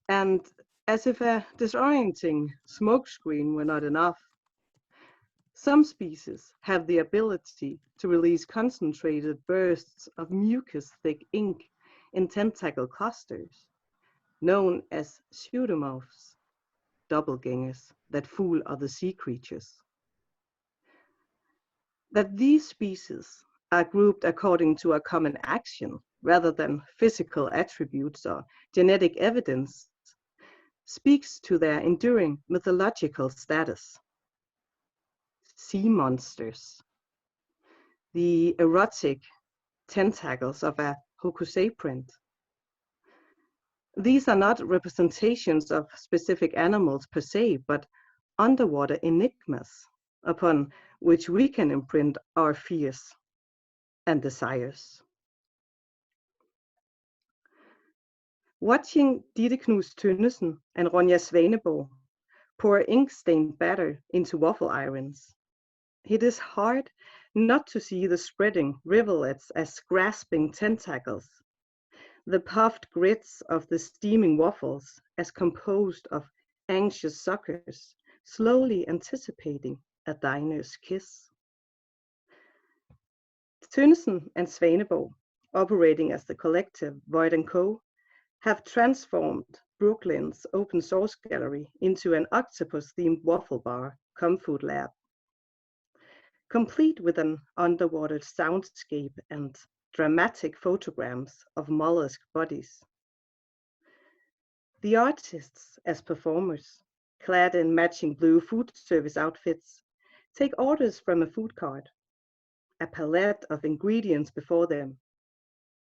And as if a disorienting smokescreen were not enough, some species have the ability to release concentrated bursts of mucus-thick ink in tentacle clusters, known as pseudomorphs, doppelgangers that fool other sea creatures. That these species are grouped according to a common action rather than physical attributes or genetic evidence speaks to their enduring mythological status. Sea monsters, the erotic tentacles of a hokusai print. These are not representations of specific animals per se, but underwater enigmas upon which we can imprint our fears and desires. Watching Ditte Knus Tønnesen and Ronja Svaneborg pour ink-stained batter into waffle irons, it is hard not to see the spreading rivulets as grasping tentacles, the puffed grits of the steaming waffles as composed of anxious suckers, slowly anticipating a diner's kiss. Tønnesen and Svaneborg, operating as the collective Void & Co., have transformed Brooklyn's open source gallery into an octopus-themed waffle bar, Octopus Lab, complete with an underwater soundscape and dramatic photograms of mollusk bodies. The artists, as performers, clad in matching blue food service outfits, take orders from a food cart, a palette of ingredients before them: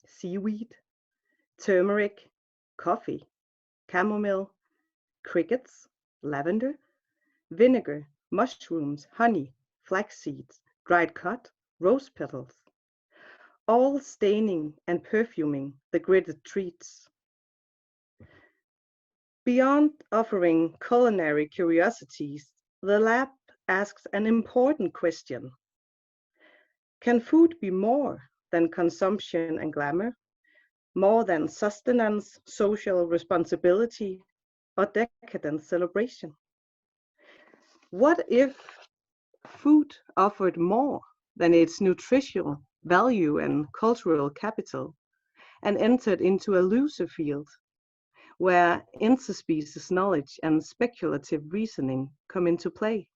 seaweed, turmeric, coffee, chamomile, crickets, lavender, vinegar, mushrooms, honey, flax seeds, dried cod, rose petals, all staining and perfuming the gridded treats. Beyond offering culinary curiosities, the lab asks an important question. Can food be more than consumption and glamour, more than sustenance, social responsibility, or decadent celebration? What if food offered more than its nutritional value and cultural capital, and entered into a looser field where interspecies knowledge and speculative reasoning come into play?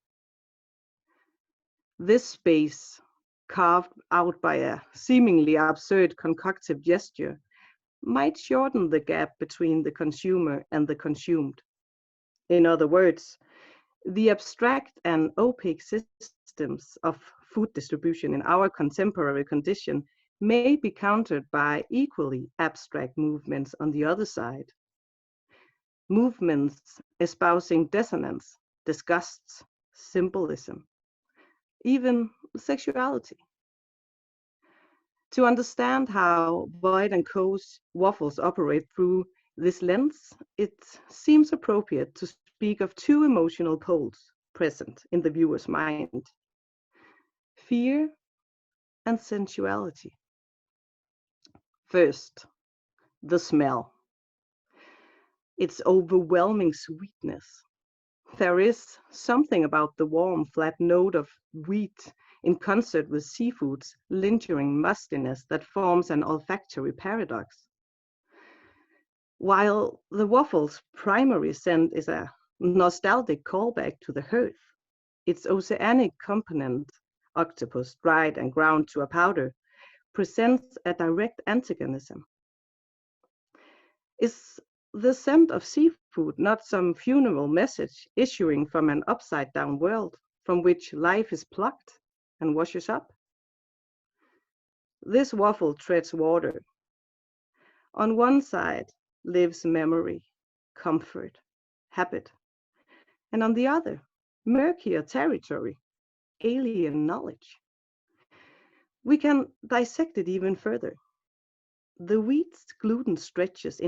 This space, carved out by a seemingly absurd concoctive gesture, might shorten the gap between the consumer and the consumed. In other words, the abstract and opaque systems of food distribution in our contemporary condition may be countered by equally abstract movements on the other side. Movements espousing dissonance, disgust, symbolism, even sexuality. To understand how Void & Co.'s waffles operate through this lens, it seems appropriate to speak of two emotional poles present in the viewer's mind: fear and sensuality. First, the smell. Its overwhelming sweetness. There is something about the warm, flat note of wheat in concert with seafood's lingering mustiness that forms an olfactory paradox. While the waffle's primary scent is a nostalgic callback to the hearth, its oceanic component, octopus dried and ground to a powder, presents a direct antagonism. Is the scent of seafood not some funeral message issuing from an upside-down world from which life is plucked and washes up? This waffle treads water. On one side lives memory, comfort, habit, and on the other, murkier territory, alien knowledge. We can dissect it even further. The wheat's gluten stretches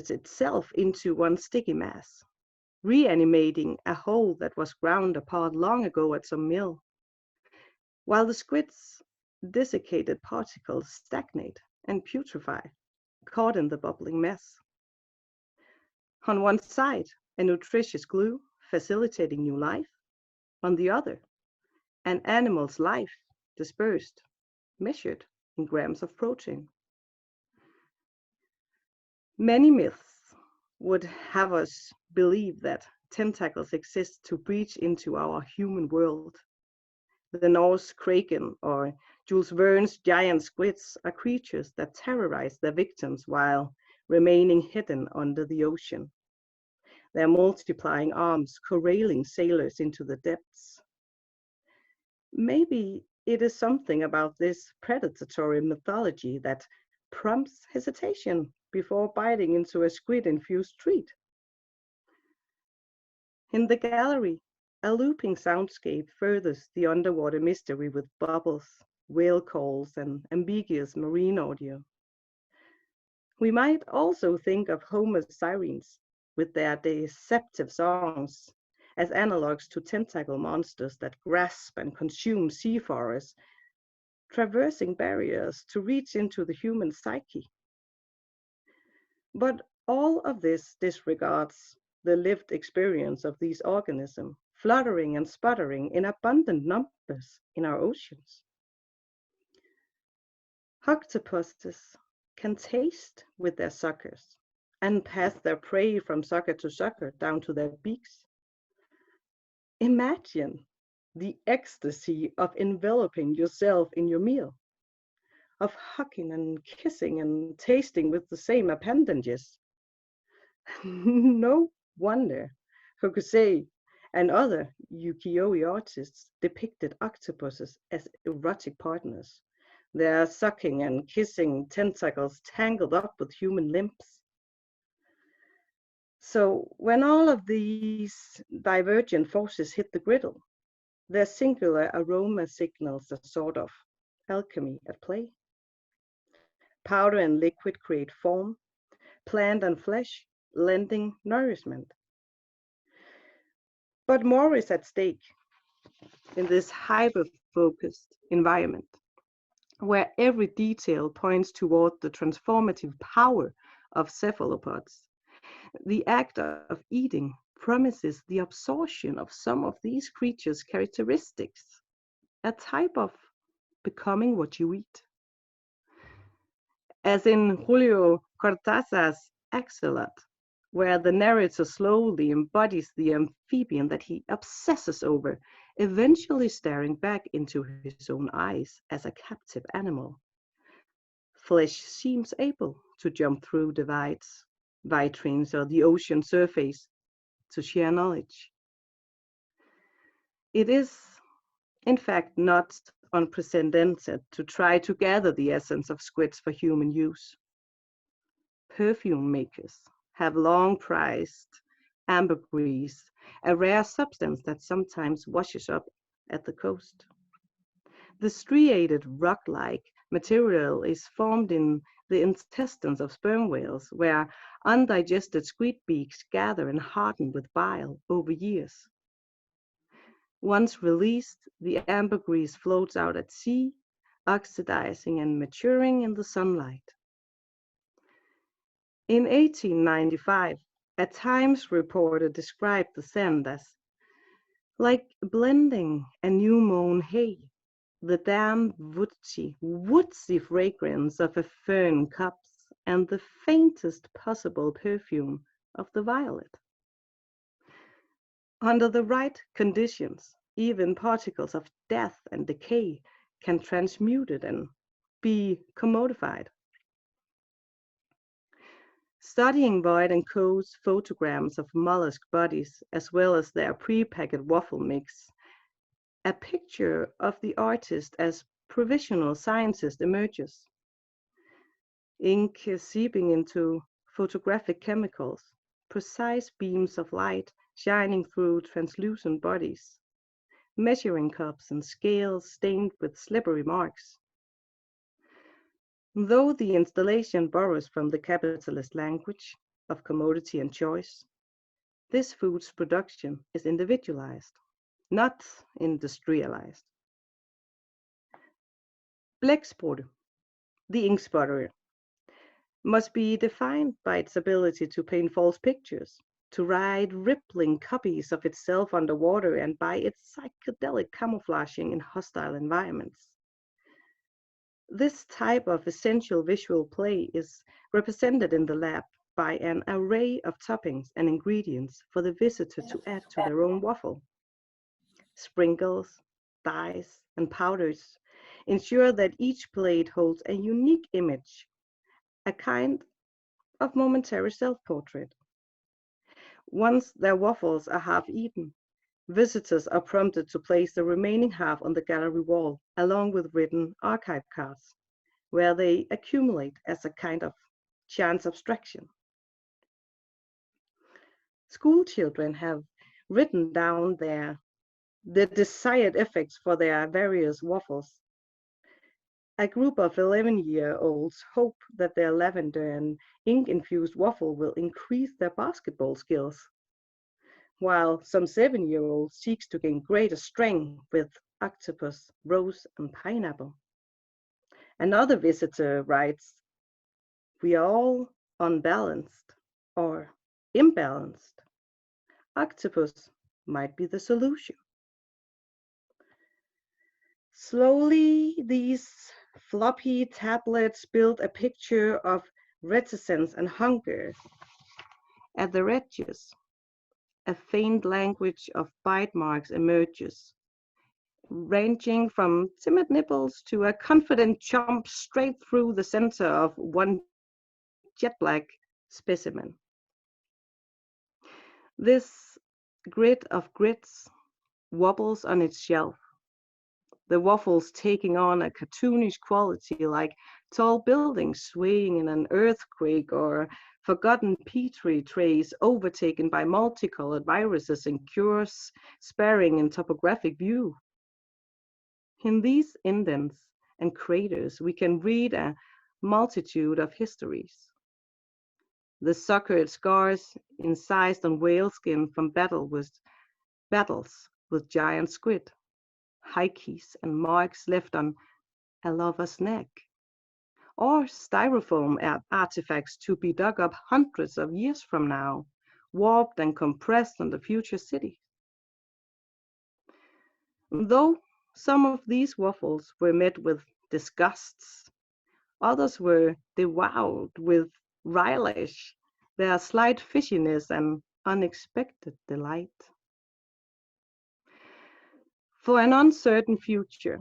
itself into one sticky mass, reanimating a whole that was ground apart long ago at some mill, while the squid's desiccated particles stagnate and putrefy, caught in the bubbling mess. On one side, a nutritious glue facilitating new life. On the other, an animal's life dispersed, measured in grams of protein. Many myths would have us believe that tentacles exist to breach into our human world. The Norse kraken or Jules Verne's giant squids are creatures that terrorize their victims while remaining hidden under the ocean. Their multiplying arms corralling sailors into the depths. Maybe it is something about this predatory mythology that prompts hesitation before biting into a squid-infused treat. In the gallery, a looping soundscape furthers the underwater mystery with bubbles, whale calls, and ambiguous marine audio. We might also think of Homer's sirens with their deceptive songs as analogues to tentacle monsters that grasp and consume seafarers, traversing barriers to reach into the human psyche. But all of this disregards the lived experience of these organisms, fluttering and sputtering in abundant numbers in our oceans. Octopuses can taste with their suckers and pass their prey from sucker to sucker down to their beaks. Imagine the ecstasy of enveloping yourself in your meal, of hugging and kissing and tasting with the same appendages. No wonder Hokusai and other ukiyo-e artists depicted octopuses as erotic partners, their sucking and kissing tentacles tangled up with human limbs. So when all of these divergent forces hit the griddle, their singular aroma signals a sort of alchemy at play. Powder and liquid create form, plant and flesh lending nourishment. But more is at stake in this hyper-focused environment, where every detail points toward the transformative power of cephalopods. The act of eating promises the absorption of some of these creatures' characteristics, a type of becoming what you eat. As in Julio Cortázar's Axolot, where the narrator slowly embodies the amphibian that he obsesses over, eventually staring back into his own eyes as a captive animal. Flesh seems able to jump through divides, vitrines, or the ocean surface to share knowledge. It is, in fact, not unprecedented to try to gather the essence of squids for human use. Perfume makers have long prized ambergris, a rare substance that sometimes washes up at the coast. The striated rock-like material is formed in the intestines of sperm whales, where undigested squid beaks gather and harden with bile over years. Once released, the ambergris floats out at sea, oxidizing and maturing in the sunlight. In 1895, a Times reporter described the scent as like blending a new mown hay, the damp woodsy fragrance of a fern copse, and the faintest possible perfume of the violet. Under the right conditions, even particles of death and decay can transmute it and be commodified. Studying Boyd and Co.'s photograms of mollusk bodies, as well as their pre-packed waffle mix, a picture of the artist as provisional scientist emerges. Ink seeping into photographic chemicals, precise beams of light shining through translucent bodies, measuring cups and scales stained with slippery marks. Though the installation borrows from the capitalist language of commodity and choice, this food's production is individualized, not industrialized. Blæksprutte, the ink spotter. must be defined by its ability to paint false pictures, to write rippling copies of itself underwater, and by its psychedelic camouflaging in hostile environments. This type of essential visual play is represented in the lab by an array of toppings and ingredients for the visitor to add to their own waffle. Sprinkles, dyes, and powders ensure that each plate holds a unique image, a kind of momentary self-portrait. Once their waffles are half eaten, visitors are prompted to place the remaining half on the gallery wall, along with written archive cards, where they accumulate as a kind of chance abstraction. School children have written down the desired effects for their various waffles. A group of 11-year-olds hope that their lavender and ink-infused waffle will increase their basketball skills, while some 7-year-olds seeks to gain greater strength with octopus, rose, and pineapple. Another visitor writes, "We are all unbalanced or imbalanced. Octopus might be the solution." Slowly, these floppy tablets build a picture of reticence and hunger at their edges. A faint language of bite marks emerges, ranging from timid nibbles to a confident jump straight through the center of one jet black specimen. This grid of grits wobbles on its shelf, the waffles taking on a cartoonish quality, like tall buildings swaying in an earthquake or forgotten petri trays overtaken by multicolored viruses and cures sparring in topographic view. In these indents and craters, we can read a multitude of histories. The suckered scars incised on whale skin from battles with giant squid, hikes and marks left on a lover's neck, or styrofoam artifacts to be dug up hundreds of years from now, warped and compressed on the future city. Though some of these waffles were met with disgusts, others were devoured with relish, their slight fishiness and unexpected delight. For an uncertain future,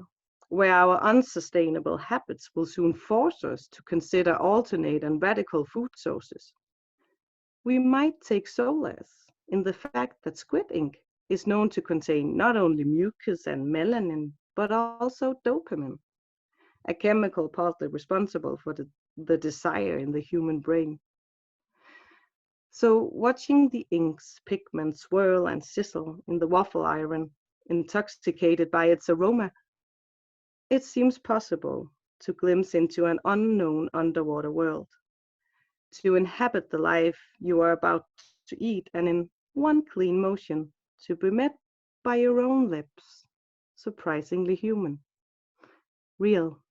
where our unsustainable habits will soon force us to consider alternate and radical food sources, we might take solace in the fact that squid ink is known to contain not only mucus and melanin, but also dopamine, a chemical partly responsible for the desire in the human brain. So watching the ink's pigments swirl and sizzle in the waffle iron, intoxicated by its aroma, it seems possible to glimpse into an unknown underwater world, to inhabit the life you are about to eat, and in one clean motion, to be met by your own lips, surprisingly human, real.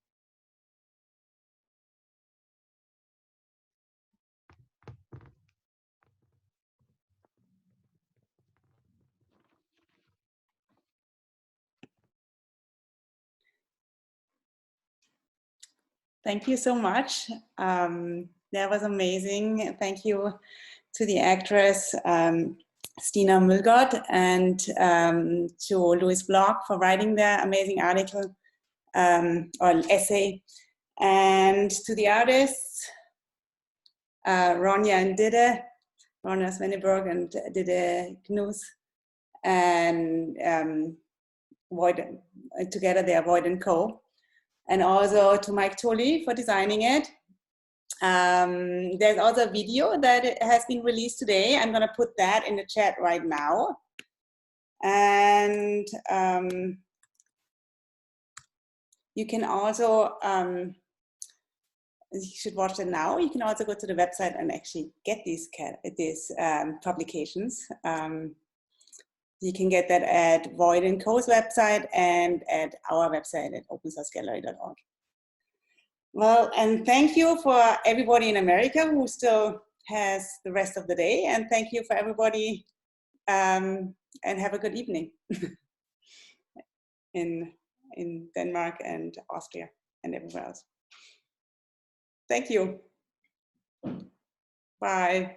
Thank you so much. That was amazing. Thank you to the actress Stina Mølgaard and to Louis Bloch for writing the amazing article or essay, and to the artists Ronja and Ditte, Ronja Svaneborg and Ditte Knus, and together they are Void & Co. And also to Mike Tully for designing it. There's also a video that has been released today. I'm gonna put that in the chat right now. And you can also, you should watch it now. You can also go to the website and actually get these publications. You can get that at Void & Co.'s website and at our website at opensourcegallery.org. Well, and thank you for everybody in America who still has the rest of the day, and thank you for everybody, and have a good evening in Denmark and Austria and everywhere else. Thank you. Bye.